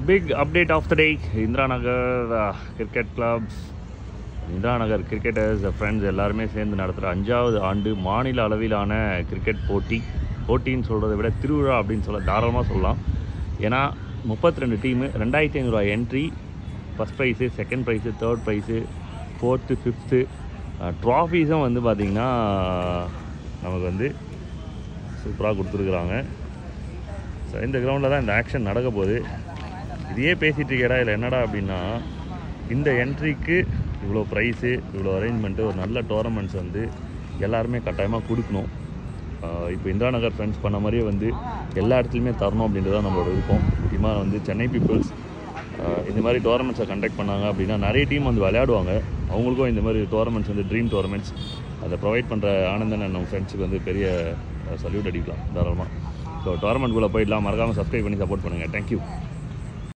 Big update of the day. Indira Nagar Cricket Clubs, Indira Nagar Cricketers, friends எல்லாருமே சேர்ந்து நடத்துகிற 5வது ஆண்டு மாநில அளவிலான கிரிக்கெட் போட்டின்னு சொல்கிறத விட திருவிழா அப்படின்னு தாராளமாக சொல்லலாம். ஏன்னா 32 team, 2500 entry, first prize, second prize, third prize, fourth, fifth, ட்ராஃபீஸும் வந்து பார்த்திங்கன்னா நமக்கு வந்து சூப்பராக கொடுத்துருக்குறாங்க. ஸோ இந்த கிரவுண்டில் தான் இந்த ஆக்ஷன் நடக்க போகுது. இதையே பேசிகிட்டு இருக்கேடா இல்லை என்னடா அப்படின்னா, இந்த என்ட்ரிக்கு இவ்வளோ ப்ரைஸு, இவ்வளோ அரேஞ்ச்மெண்ட்டு, ஒரு நல்ல டோர்னமெண்ட்ஸ் வந்து எல்லாருமே கட்டாயமாக கொடுக்கணும். இப்போ இந்திரா நகர் ஃப்ரெண்ட்ஸ் பண்ண மாதிரியே வந்து எல்லா இடத்துலையுமே தரணும் அப்படின்றது தான் நம்மளோட விருப்பம். முக்கியமாக வந்து சென்னை பீப்புள்ஸ் இந்த மாதிரி டோர்னமெண்ட்ஸை கண்டக்ட் பண்ணாங்க அப்படின்னா நிறைய டீம் வந்து விளையாடுவாங்க. அவங்களுக்கும் இந்த மாதிரி டோர்னமெண்ட்ஸ் வந்து ட்ரீம் டோர்னமெண்ட்ஸ் அதை ப்ரொவைட் பண்ணுற ஆனந்தன் நம்ம ஃப்ரெண்ட்ஸுக்கு வந்து பெரிய சல்யூட் அடிக்கலாம் தாராளமாக. ஸோ டோர்னமெண்ட்குள்ளே போயிடலாம். மறக்காமல் சப்ஸ்கிரைப் பண்ணி சப்போர்ட் பண்ணுங்கள். தேங்க்யூ.